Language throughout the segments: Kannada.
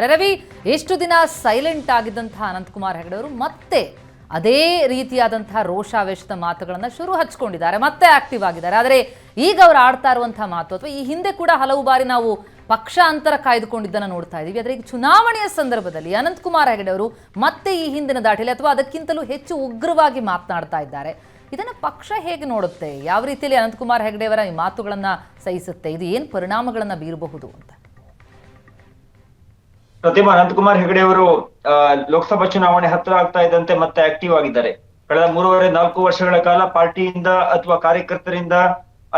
ರವಿ ಎಷ್ಟು ದಿನ ಸೈಲೆಂಟ್ ಆಗಿದ್ದಂತಹ ಅನಂತಕುಮಾರ್ ಹೆಗಡೆ ಅವರು ಮತ್ತೆ ಅದೇ ರೀತಿಯಾದಂತಹ ರೋಷಾವೇಶದ ಮಾತುಗಳನ್ನು ಶುರು ಹಚ್ಕೊಂಡಿದ್ದಾರೆ, ಮತ್ತೆ ಆಕ್ಟಿವ್ ಆಗಿದ್ದಾರೆ. ಆದರೆ ಈಗ ಅವರು ಆಡ್ತಾ ಇರುವಂತಹ ಮಾತು ಅಥವಾ ಈ ಹಿಂದೆ ಕೂಡ ಹಲವು ಬಾರಿ ನಾವು ಪಕ್ಷಾಂತರ ಕಾಯ್ದುಕೊಂಡಿದ್ದನ್ನು ನೋಡ್ತಾ ಇದ್ದೀವಿ. ಆದರೆ ಈಗ ಚುನಾವಣೆಯ ಸಂದರ್ಭದಲ್ಲಿ ಅನಂತಕುಮಾರ್ ಹೆಗಡೆ ಅವರು ಮತ್ತೆ ಈ ಹಿಂದಿನ ದಾಟಿಲಿ ಅಥವಾ ಅದಕ್ಕಿಂತಲೂ ಹೆಚ್ಚು ಉಗ್ರವಾಗಿ ಮಾತನಾಡ್ತಾ ಇದ್ದಾರೆ. ಇದನ್ನು ಪಕ್ಷ ಹೇಗೆ ನೋಡುತ್ತೆ? ಯಾವ ರೀತಿಯಲ್ಲಿ ಅನಂತಕುಮಾರ್ ಹೆಗಡೆ ಅವರ ಈ ಮಾತುಗಳನ್ನು ಸಹಿಸುತ್ತೆ? ಇದು ಏನು ಪರಿಣಾಮಗಳನ್ನು ಬೀರಬಹುದು ಅಂತ? ಪ್ರತಿಮಾ, ಅನಂತಕುಮಾರ್ ಹೆಗಡೆ ಅವರು ಲೋಕಸಭಾ ಚುನಾವಣೆ ಹತ್ತಿರ ಆಗ್ತಾ ಇದ್ದಂತೆ ಮತ್ತೆ ಆಕ್ಟಿವ್ ಆಗಿದ್ದಾರೆ. ಕಳೆದ 3.5-4 ವರ್ಷಗಳ ಕಾಲ ಪಾರ್ಟಿಯಿಂದ ಅಥವಾ ಕಾರ್ಯಕರ್ತರಿಂದ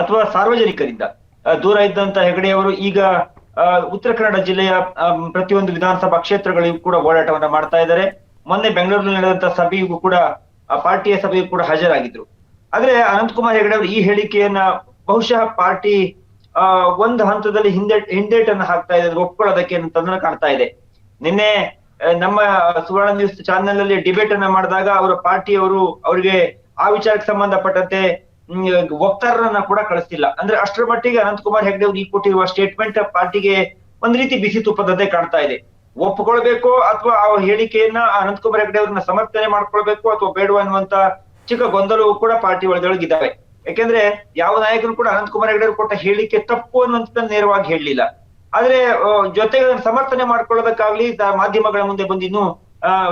ಅಥವಾ ಸಾರ್ವಜನಿಕರಿಂದ ದೂರ ಇದ್ದಂತ ಹೆಗಡೆ ಅವರು ಈಗ ಉತ್ತರ ಕನ್ನಡ ಜಿಲ್ಲೆಯ ಪ್ರತಿಯೊಂದು ವಿಧಾನಸಭಾ ಕ್ಷೇತ್ರಗಳಿಗೂ ಕೂಡ ಓಡಾಟವನ್ನ ಮಾಡ್ತಾ ಇದ್ದಾರೆ. ಮೊನ್ನೆ ಬೆಂಗಳೂರಿನಲ್ಲಿ ನಡೆದಂತ ಸಭೆಗೂ ಕೂಡ ಪಾರ್ಟಿಯ ಸಭೆಗೂ ಕೂಡ ಹಾಜರಾಗಿದ್ರು. ಆದ್ರೆ ಅನಂತಕುಮಾರ್ ಹೆಗಡೆ ಅವರು ಈ ಹೇಳಿಕೆಯನ್ನ ಬಹುಶಃ ಪಾರ್ಟಿ ಒಂದು ಹಂತದಲ್ಲಿ ಹಿಂದೇಟನ್ನು ಹಾಕ್ತಾ ಇದೆ, ಒಪ್ಕೊಳ್ಳೋದಕ್ಕೆ ಅಂತಂದ್ರೆ ಕಾಣ್ತಾ ಇದೆ. ನಿನ್ನೆ ನಮ್ಮ ಸುವರ್ಣ ನ್ಯೂಸ್ ಚಾನೆಲ್ ಅಲ್ಲಿ ಡಿಬೇಟ್ ಅನ್ನ ಮಾಡಿದಾಗ ಅವರ ಪಾರ್ಟಿಯವರು ಅವರಿಗೆ ಆ ವಿಚಾರಕ್ಕೆ ಸಂಬಂಧಪಟ್ಟಂತೆ ವಕ್ತಾರರನ್ನ ಕೂಡ ಕಳಿಸ್ತಿಲ್ಲ. ಅಂದ್ರೆ ಅಷ್ಟರ ಮಟ್ಟಿಗೆ ಅನಂತಕುಮಾರ್ ಹೆಗಡೆ ಅವರು ಈ ಕೊಟ್ಟಿರುವ ಸ್ಟೇಟ್ಮೆಂಟ್ ಪಾರ್ಟಿಗೆ ಒಂದ್ ರೀತಿ ಬಿಸಿ ತುಪ್ಪದಂತೆ ಕಾಣ್ತಾ ಇದೆ. ಒಪ್ಕೊಳ್ಬೇಕು ಅಥವಾ ಆ ಹೇಳಿಕೆಯನ್ನ ಅನಂತಕುಮಾರ್ ಹೆಗಡೆ ಅವ್ರನ್ನ ಸಮರ್ಥನೆ ಮಾಡ್ಕೊಳ್ಬೇಕು ಅಥವಾ ಬೇಡ ಅನ್ನುವಂತ ಚಿಕ್ಕ ಗೊಂದಲವೂ ಕೂಡ ಪಾರ್ಟಿ ಒಳಗಿದ್ದಾವೆ. ಯಾಕೆಂದ್ರೆ ಯಾವ ನಾಯಕರು ಕೂಡ ಅನಂತಕುಮಾರ್ ಹೆಗಡೆ ಕೊಟ್ಟ ಹೇಳಿಕೆ ತಪ್ಪು ಅನ್ನುವಂತ ನೇರವಾಗಿ ಹೇಳಲಿಲ್ಲ. ಆದ್ರೆ ಜೊತೆಗೆ ಸಮರ್ಥನೆ ಮಾಡ್ಕೊಳ್ಳೋದಕ್ಕಾಗ್ಲಿ ಮಾಧ್ಯಮಗಳ ಮುಂದೆ ಬಂದು ಇನ್ನೂ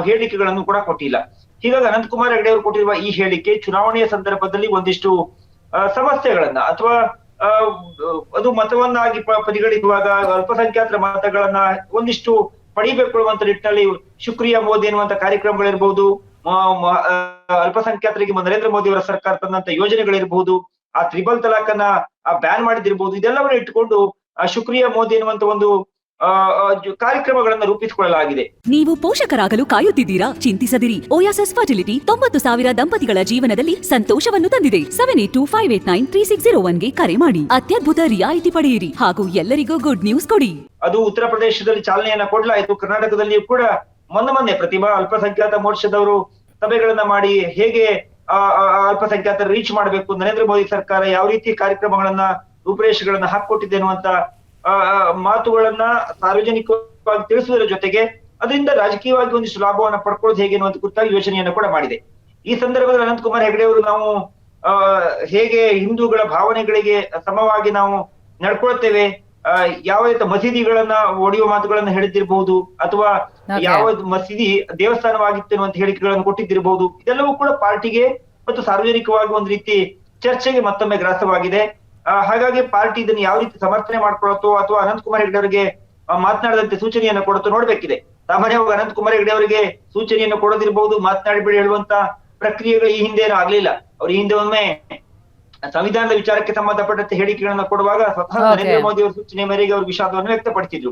ಹೇಳಿಕೆಗಳನ್ನು ಕೂಡ ಕೊಟ್ಟಿಲ್ಲ. ಹೀಗಾಗಿ ಅನಂತಕುಮಾರ್ ಹೆಗಡೆ ಅವರು ಕೊಟ್ಟಿರುವ ಈ ಹೇಳಿಕೆ ಚುನಾವಣೆಯ ಸಂದರ್ಭದಲ್ಲಿ ಒಂದಿಷ್ಟು ಸಮಸ್ಯೆಗಳನ್ನ ಅಥವಾ ಅದು ಮತವನ್ನಾಗಿ ಪರಿಗಣಿಸುವಾಗ ಅಲ್ಪಸಂಖ್ಯಾತರ ಮತಗಳನ್ನ ಒಂದಿಷ್ಟು ಪಡಿಬೇಕು ಅನ್ನುವಂತ ನಿಟ್ಟಿನಲ್ಲಿ ಶುಕ್ರಿಯಾ ಮೋದಿ ಎನ್ನುವಂತ ಕಾರ್ಯಕ್ರಮಗಳಿರ್ಬಹುದು, ಅಲ್ಪಸಂಖ್ಯಾತರಿಗೆ ನರೇಂದ್ರ ಮೋದಿ ಅವರ ಸರ್ಕಾರ ತಂದಂತ ಯೋಜನೆಗಳಿರ್ಬಹುದು, ಆ ತ್ರಿಬಲ್ ತಲಾಖನ್ನ ಬ್ಯಾನ್ ಮಾಡಿದಿರ್ಬಹುದು, ಇದೆಲ್ಲವನ್ನ ಇಟ್ಟುಕೊಂಡು ಶುಕ್ರಿಯಾ ಮೋದಿ ಎನ್ನುವಂತ ಒಂದು ಕಾರ್ಯಕ್ರಮಗಳನ್ನು ರೂಪಿಸಿಕೊಳ್ಳಲಾಗಿದೆ. ನೀವು ಪೋಷಕರಾಗಲು ಕಾಯುತ್ತಿದ್ದೀರಾ? ಚಿಂತಿಸದಿರಿ. ಓಯಾಸಿಸ್ ಫರ್ಟಿಲಿಟಿ 90,000 ದಂಪತಿಗಳ ಜೀವನದಲ್ಲಿ ಸಂತೋಷವನ್ನು ತಂದಿದೆ. 7825893601 ಕರೆ ಮಾಡಿ ಅತ್ಯದ್ಭುತ ರಿಯಾಯಿತಿ ಪಡೆಯಿರಿ ಹಾಗೂ ಎಲ್ಲರಿಗೂ ಗುಡ್ ನ್ಯೂಸ್ ಕೊಡಿ. ಅದು ಉತ್ತರ ಪ್ರದೇಶದಲ್ಲಿ ಚಾಲನೆಯನ್ನ ಕೊಡಲಾಯಿತು. ಕರ್ನಾಟಕದಲ್ಲಿಯೂ ಕೂಡ ಮೊನ್ನೆ ಪ್ರತಿಭಾ ಅಲ್ಪಸಂಖ್ಯಾತ ಮೋರ್ಚಾದವರು ಸಭೆಗಳನ್ನ ಮಾಡಿ ಹೇಗೆ ಅಲ್ಪಸಂಖ್ಯಾತರ ರೀಚ್ ಮಾಡಬೇಕು, ನರೇಂದ್ರ ಮೋದಿ ಸರ್ಕಾರ ಯಾವ ರೀತಿ ಕಾರ್ಯಕ್ರಮಗಳನ್ನ ರೂಪುರೇಷೆಗಳನ್ನ ಹಾಕೊಟ್ಟಿದೆ ಅನ್ನುವಂತ ಮಾತುಗಳನ್ನ ಸಾರ್ವಜನಿಕವಾಗಿ ತಿಳಿಸುವುದರ ಜೊತೆಗೆ ಅದರಿಂದ ರಾಜಕೀಯವಾಗಿ ಒಂದಿಷ್ಟು ಲಾಭವನ್ನ ಪಡ್ಕೊಳ್ಳೋದು ಹೇಗೆ ಅನ್ನುವಂತ ಕುರಿತಾಗಿ ಯೋಚನೆಯನ್ನ ಕೂಡ ಮಾಡಿದೆ. ಈ ಸಂದರ್ಭದಲ್ಲಿ ಅನಂತಕುಮಾರ್ ಹೆಗಡೆ ಅವರು ನಾವು ಹೇಗೆ ಹಿಂದೂಗಳ ಭಾವನೆಗಳಿಗೆ ಸಮವಾಗಿ ನಾವು ನಡ್ಕೊಳ್ತೇವೆ, ಯಾವ ರೀತಿ ಮಸೀದಿಗಳನ್ನ ಒಡೆಯುವ ಮಾತುಗಳನ್ನ ಹೇಳಿದ್ದಿರಬಹುದು ಅಥವಾ ಯಾವ ಮಸೀದಿ ದೇವಸ್ಥಾನವಾಗಿತ್ತು ಅನ್ನುವಂತ ಹೇಳಿಕೆಗಳನ್ನು ಕೊಟ್ಟಿದ್ದಿರಬಹುದು. ಇದೆಲ್ಲವೂ ಕೂಡ ಪಾರ್ಟಿಗೆ ಮತ್ತು ಸಾರ್ವಜನಿಕವಾಗಿ ಒಂದ್ ರೀತಿ ಚರ್ಚೆಗೆ ಮತ್ತೊಮ್ಮೆ ಗ್ರಾಸವಾಗಿದೆ. ಹಾಗಾಗಿ ಪಾರ್ಟಿ ಇದನ್ನು ಯಾವ ರೀತಿ ಸಮರ್ಥನೆ ಮಾಡ್ಕೊಳತ್ತೋ ಅಥವಾ ಅನಂತಕುಮಾರ್ ಹೆಗಡೆ ಅವರಿಗೆ ಮಾತನಾಡದಂತೆ ಸೂಚನೆಯನ್ನ ಕೊಡುತ್ತೋ ನೋಡ್ಬೇಕಿದೆ. ಸಾಮಾನ್ಯವಾಗಿ ಅನಂತಕುಮಾರ್ ಹೆಗಡೆ ಅವರಿಗೆ ಸೂಚನೆಯನ್ನು ಕೊಡೋದಿರ್ಬಹುದು, ಮಾತನಾಡಿಬಿಡಿ ಹೇಳುವಂತ ಪ್ರಕ್ರಿಯೆಗಳು ಈ ಹಿಂದೆ ಆಗಿಲ್ಲ. ಅವ್ರು ಈ ಹಿಂದೆ ಒಮ್ಮೆ ಸಂವಿಧಾನದ ವಿಚಾರಕ್ಕೆ ಸಂಬಂಧಪಟ್ಟಂತೆ ಹೇಳಿಕೆಗಳನ್ನ ಕೊಡುವಾಗ ಸ್ವತಃ ನರೇಂದ್ರ ಮೋದಿ ಅವರ ಸೂಚನೆ ಮೇರೆಗೆ ಅವರು ವಿಷಾದವನ್ನು ವ್ಯಕ್ತಪಡಿಸಿದ್ರು.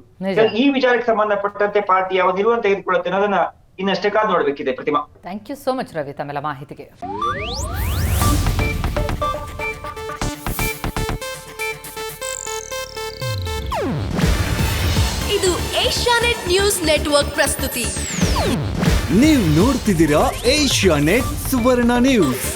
ಈ ವಿಚಾರಕ್ಕೆ ಸಂಬಂಧಪಟ್ಟಂತೆ ಪಾರ್ಟಿ ಯಾವ ನಿಲುವನ್ನು ತೆಗೆದುಕೊಳ್ಳುತ್ತೆ ಅನ್ನೋದನ್ನ ಇನ್ನಷ್ಟೇ ಕಾದು ನೋಡ್ಬೇಕಿದೆ. Pratima, thank you so much Ravi ತಮ್ಮೆಲ್ಲ ಮಾಹಿತಿಗೆ. ಇದು ಏಷ್ಯಾನೆಟ್ ನ್ಯೂಸ್ ನೆಟ್ವರ್ಕ್ ಪ್ರಸ್ತುತಿ. ನೀವು ನೋಡ್ತಿದ್ದೀರಾ ಏಷ್ಯಾನೆಟ್ ಸುವರ್ಣ ನ್ಯೂಸ್.